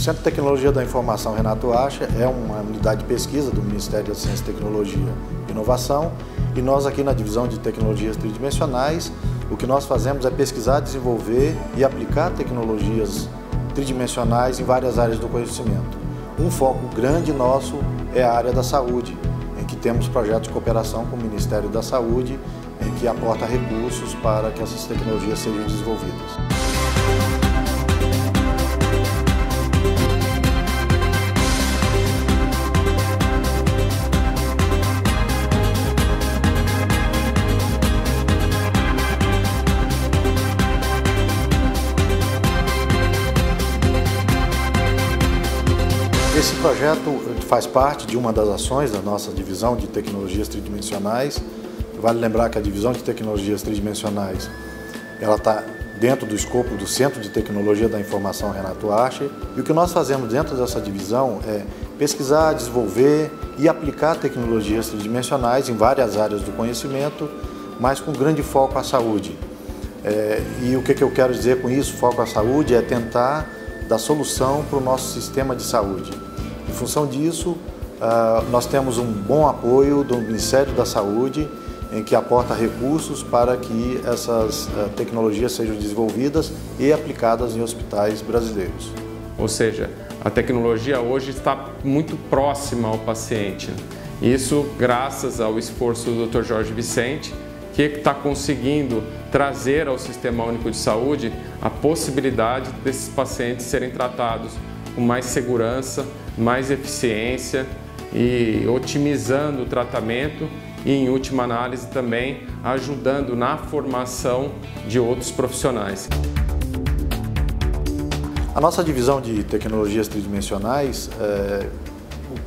Centro de Tecnologia da Informação Renato Acha é uma unidade de pesquisa do Ministério da Ciência, Tecnologia e Inovação, e nós aqui na divisão de tecnologias tridimensionais, o que nós fazemos é pesquisar, desenvolver e aplicar tecnologias tridimensionais em várias áreas do conhecimento. Um foco grande nosso é a área da saúde, em que temos projetos de cooperação com o Ministério da Saúde, em que aporta recursos para que essas tecnologias sejam desenvolvidas. Esse projeto faz parte de uma das ações da nossa divisão de tecnologias tridimensionais. Vale lembrar que a divisão de tecnologias tridimensionais ela está dentro do escopo do Centro de Tecnologia da Informação Renato Acha, e o que nós fazemos dentro dessa divisão é pesquisar, desenvolver e aplicar tecnologias tridimensionais em várias áreas do conhecimento, mas com grande foco à saúde. E o que eu quero dizer com isso, foco à saúde, é tentar dar solução para o nosso sistema de saúde. Em função disso, nós temos um bom apoio do Ministério da Saúde, em que aporta recursos para que essas tecnologias sejam desenvolvidas e aplicadas em hospitais brasileiros. Ou seja, a tecnologia hoje está muito próxima ao paciente. Isso graças ao esforço do Dr. Jorge Vicente, que está conseguindo trazer ao Sistema Único de Saúde a possibilidade desses pacientes serem tratados com mais segurança, mais eficiência e otimizando o tratamento e, em última análise, também ajudando na formação de outros profissionais. A nossa divisão de tecnologias tridimensionais,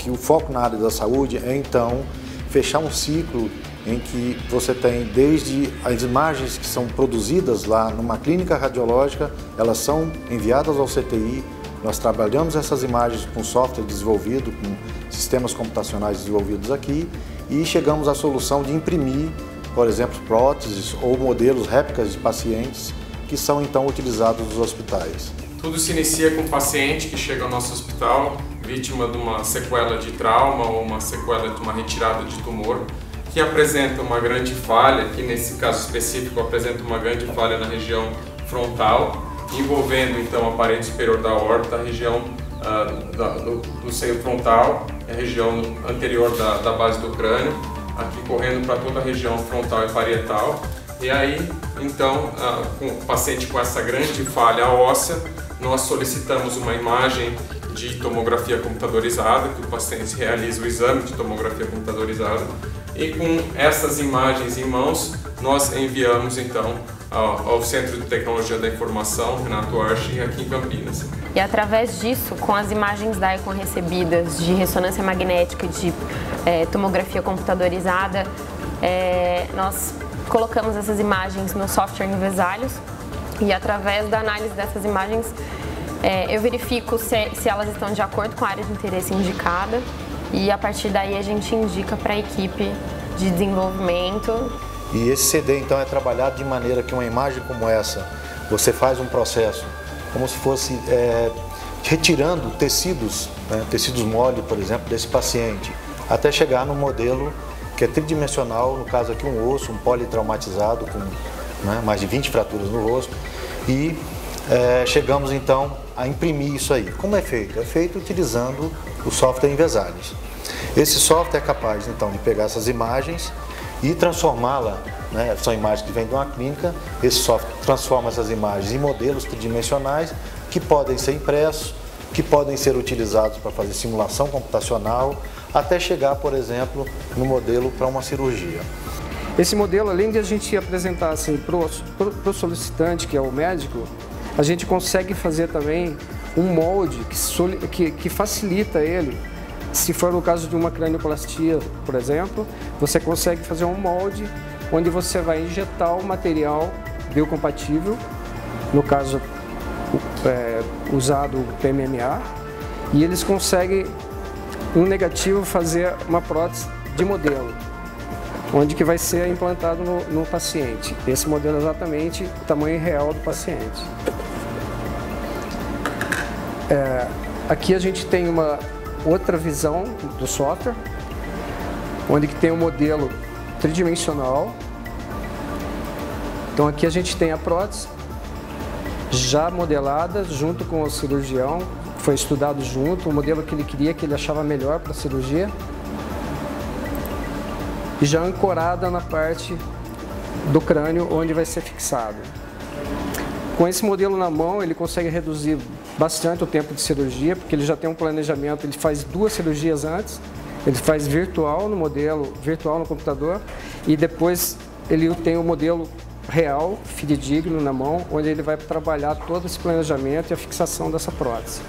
o foco na área da saúde é, então, fechar um ciclo em que você tem desde as imagens que são produzidas lá numa clínica radiológica, elas são enviadas ao CTI, nós trabalhamos essas imagens com software desenvolvido, com sistemas computacionais desenvolvidos aqui, e chegamos à solução de imprimir, por exemplo, próteses ou modelos, réplicas de pacientes que são então utilizados nos hospitais. Tudo se inicia com um paciente que chega ao nosso hospital vítima de uma sequela de trauma ou uma sequela de uma retirada de tumor, que apresenta uma grande falha, que nesse caso específico apresenta uma grande falha na região frontal, envolvendo então a parede superior da aorta, a região do seio frontal, a região anterior da base do crânio, aqui correndo para toda a região frontal e parietal. E aí, então, com o paciente com essa grande falha óssea, nós solicitamos uma imagem de tomografia computadorizada, que o paciente realiza o exame de tomografia computadorizada, e com essas imagens em mãos, nós enviamos então ao Centro de Tecnologia da Informação Renato Acha, aqui em Campinas. E através disso, com as imagens da Icon recebidas de ressonância magnética e de tomografia computadorizada, nós colocamos essas imagens no software Invesalhos, e através da análise dessas imagens eu verifico se elas estão de acordo com a área de interesse indicada, e a partir daí a gente indica para a equipe de desenvolvimento. E esse CD então é trabalhado de maneira que uma imagem como essa, você faz um processo como se fosse retirando tecidos, tecidos mole, por exemplo, desse paciente, até chegar no modelo que é tridimensional, no caso aqui um osso, um politraumatizado com mais de 20 fraturas no rosto, e chegamos então a imprimir isso aí. Como é feito? É feito utilizando o software Invesalhos. Esse software é capaz então de pegar essas imagens e transformá-la, são imagens que vêm de uma clínica, esse software transforma essas imagens em modelos tridimensionais que podem ser impressos, que podem ser utilizados para fazer simulação computacional, até chegar, por exemplo, no modelo para uma cirurgia. Esse modelo, além de a gente apresentar assim, para o solicitante, que é o médico, a gente consegue fazer também um molde que facilita ele. Se for no caso de uma cranioplastia, por exemplo, você consegue fazer um molde onde você vai injetar o material biocompatível, no caso usado o PMMA, e eles conseguem, no negativo, fazer uma prótese de modelo, onde que vai ser implantado no paciente. Esse modelo é exatamente o tamanho real do paciente. Aqui a gente tem uma outra visão do software, onde que tem um modelo tridimensional. Então aqui a gente tem a prótese já modelada junto com o cirurgião, foi estudado junto, o modelo que ele queria, que ele achava melhor para a cirurgia, e já ancorada na parte do crânio onde vai ser fixado. Com esse modelo na mão, ele consegue reduzir bastante o tempo de cirurgia, porque ele já tem um planejamento, ele faz 2 cirurgias antes, ele faz virtual no modelo, virtual no computador, e depois ele tem o modelo real, fidedigno na mão, onde ele vai trabalhar todo esse planejamento e a fixação dessa prótese.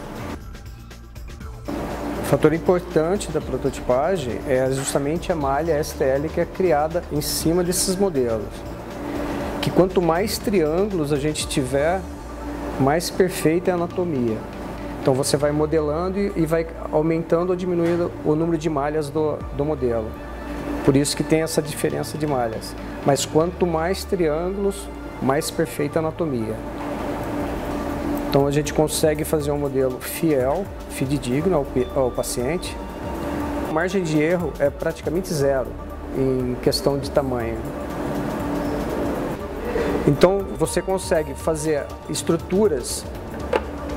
O fator importante da prototipagem é justamente a malha STL que é criada em cima desses modelos. Que quanto mais triângulos a gente tiver, mais perfeita é a anatomia. Então você vai modelando e vai aumentando ou diminuindo o número de malhas do modelo. Por isso que tem essa diferença de malhas. Mas quanto mais triângulos, mais perfeita a anatomia. Então a gente consegue fazer um modelo fiel, fidedigno ao paciente. A margem de erro é praticamente zero em questão de tamanho. Então você consegue fazer estruturas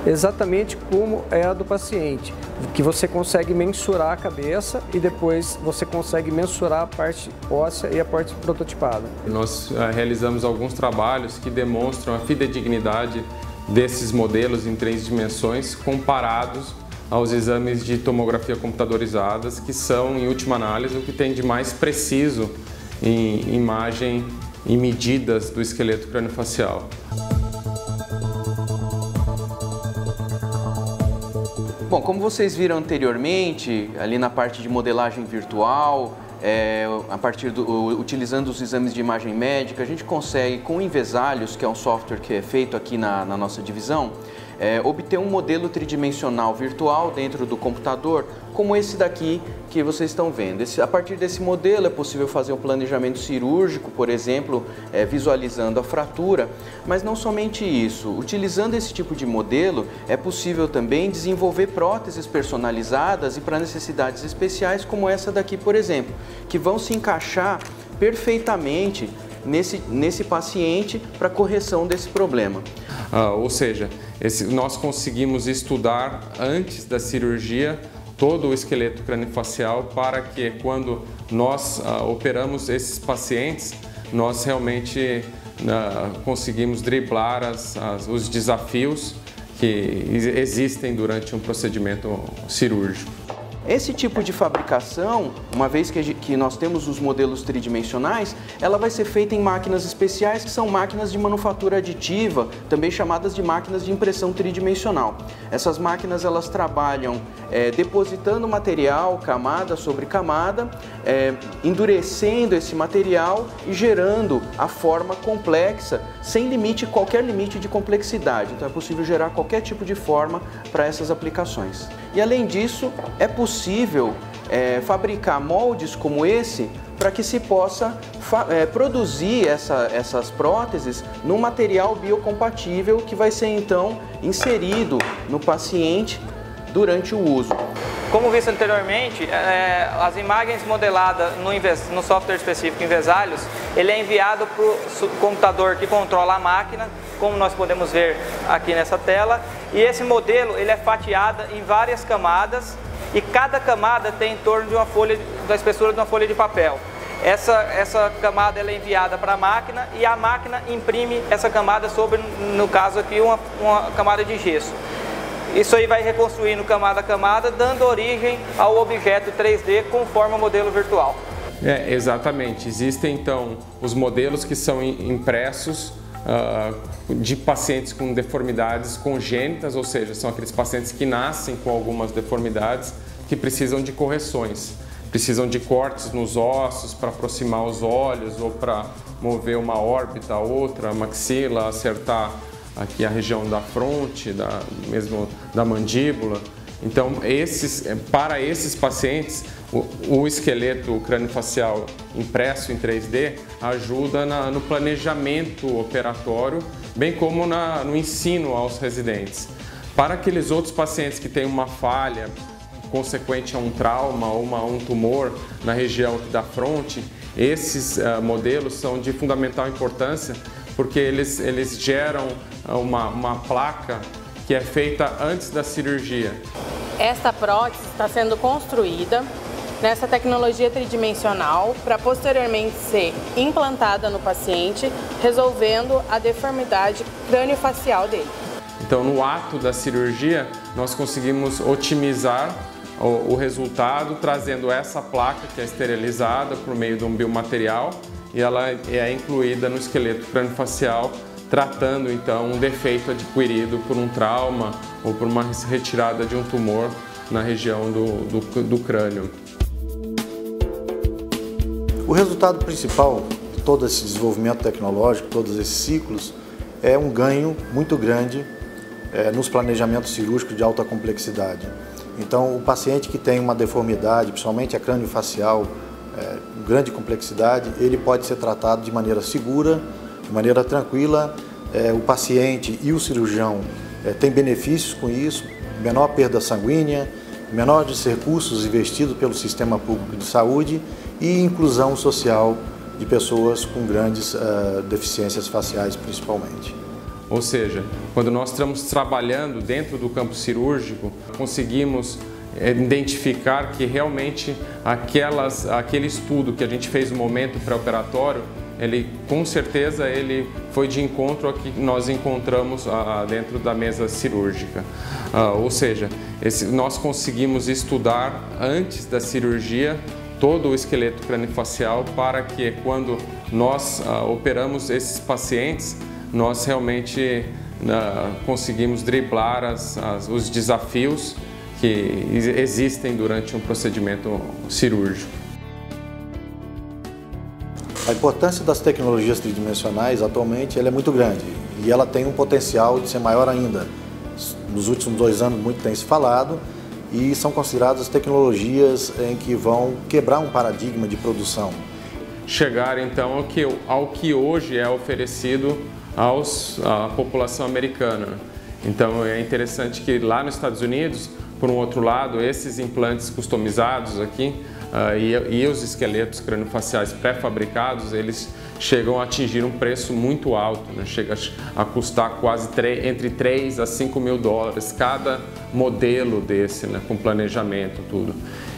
exatamente como é a do paciente, que você consegue mensurar a cabeça e depois você consegue mensurar a parte óssea e a parte prototipada. Nós realizamos alguns trabalhos que demonstram a fidedignidade desses modelos em 3 dimensões comparados aos exames de tomografia computadorizadas, que são, em última análise, o que tem de mais preciso em imagem e medidas do esqueleto craniofacial. Bom, como vocês viram anteriormente, ali na parte de modelagem virtual, utilizando os exames de imagem médica, a gente consegue, com o Invesalhos, que é um software que é feito aqui na nossa divisão, obter um modelo tridimensional virtual dentro do computador, como esse daqui que vocês estão vendo. A partir desse modelo é possível fazer um planejamento cirúrgico, por exemplo, visualizando a fratura, mas não somente isso. Utilizando esse tipo de modelo, é possível também desenvolver próteses personalizadas e para necessidades especiais, como essa daqui, por exemplo, que vão se encaixar perfeitamente nesse paciente para correção desse problema. Ou seja, nós conseguimos estudar antes da cirurgia todo o esqueleto craniofacial para que quando nós operamos esses pacientes, nós realmente conseguimos driblar os desafios que existem durante um procedimento cirúrgico. Esse tipo de fabricação, uma vez que nós temos os modelos tridimensionais, ela vai ser feita em máquinas especiais, que são máquinas de manufatura aditiva, também chamadas de máquinas de impressão tridimensional. Essas máquinas elas trabalham depositando material, camada sobre camada, endurecendo esse material e gerando a forma complexa, sem qualquer limite de complexidade. Então é possível gerar qualquer tipo de forma para essas aplicações. E além disso, é possível fabricar moldes como esse para que se possa produzir essas próteses num material biocompatível que vai ser então inserido no paciente durante o uso. Como visto anteriormente, as imagens modeladas no software específico Invesalhos, ele é enviado para o computador que controla a máquina, como nós podemos ver aqui nessa tela, e esse modelo ele é fatiado em várias camadas e cada camada tem em torno de da espessura de uma folha de papel. Essa camada ela é enviada para a máquina e a máquina imprime essa camada sobre, no caso aqui, uma camada de gesso. Isso aí vai reconstruindo camada a camada, dando origem ao objeto 3D conforme o modelo virtual. Exatamente. Existem então os modelos que são impressos de pacientes com deformidades congênitas, ou seja, são aqueles pacientes que nascem com algumas deformidades que precisam de correções. Precisam de cortes nos ossos para aproximar os olhos ou para mover uma órbita, outra, maxila, acertar aqui a região da fronte, mesmo da mandíbula. Então, para esses pacientes, o esqueleto craniofacial impresso em 3D ajuda no planejamento operatório, bem como no ensino aos residentes. Para aqueles outros pacientes que têm uma falha consequente a um trauma ou um tumor na região da fronte, esses modelos são de fundamental importância porque eles geram uma placa que é feita antes da cirurgia. Esta prótese está sendo construída nessa tecnologia tridimensional para posteriormente ser implantada no paciente, resolvendo a deformidade crâniofacial dele. Então, no ato da cirurgia, nós conseguimos otimizar o resultado, trazendo essa placa que é esterilizada por meio de um biomaterial e ela é incluída no esqueleto crâniofacial, tratando então um defeito adquirido por um trauma ou por uma retirada de um tumor na região do crânio. O resultado principal de todo esse desenvolvimento tecnológico, todos esses ciclos, é um ganho muito grande nos planejamentos cirúrgicos de alta complexidade. Então, o paciente que tem uma deformidade, principalmente a crâniofacial, grande complexidade, ele pode ser tratado de maneira segura, de maneira tranquila. O paciente e o cirurgião têm benefícios com isso, menor perda sanguínea, menores recursos investidos pelo sistema público de saúde e inclusão social de pessoas com grandes deficiências faciais, principalmente. Ou seja, quando nós estamos trabalhando dentro do campo cirúrgico, conseguimos identificar que realmente aquele estudo que a gente fez no momento pré-operatório, com certeza ele foi de encontro ao que nós encontramos dentro da mesa cirúrgica. Ou seja, nós conseguimos estudar antes da cirurgia todo o esqueleto craniofacial para que quando nós operamos esses pacientes, nós realmente conseguimos driblar os desafios que existem durante um procedimento cirúrgico. A importância das tecnologias tridimensionais atualmente ela é muito grande e ela tem um potencial de ser maior ainda. Nos últimos 2 anos muito tem se falado e são consideradas tecnologias em que vão quebrar um paradigma de produção. Chegar então ao que hoje é oferecido à população americana. Então é interessante que lá nos Estados Unidos, por um outro lado, esses implantes customizados aqui e os esqueletos craniofaciais pré-fabricados, eles chegam a atingir um preço muito alto, né? Chega a custar quase entre 3 a 5 mil dólares cada modelo desse, né? Com planejamento, tudo.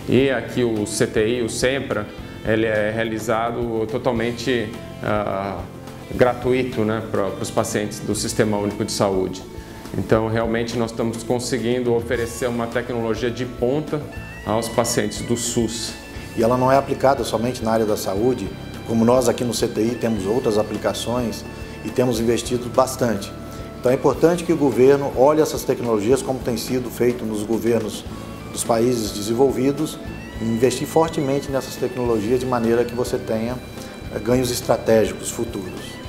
E aqui o CTI, o SEMPRA, ele é realizado totalmente gratuito, né, para os pacientes do Sistema Único de Saúde. Então, realmente, nós estamos conseguindo oferecer uma tecnologia de ponta aos pacientes do SUS. E ela não é aplicada somente na área da saúde, como nós aqui no CTI temos outras aplicações e temos investido bastante. Então, é importante que o governo olhe essas tecnologias como tem sido feito nos governos dos países desenvolvidos e investir fortemente nessas tecnologias de maneira que você tenha ganhos estratégicos futuros.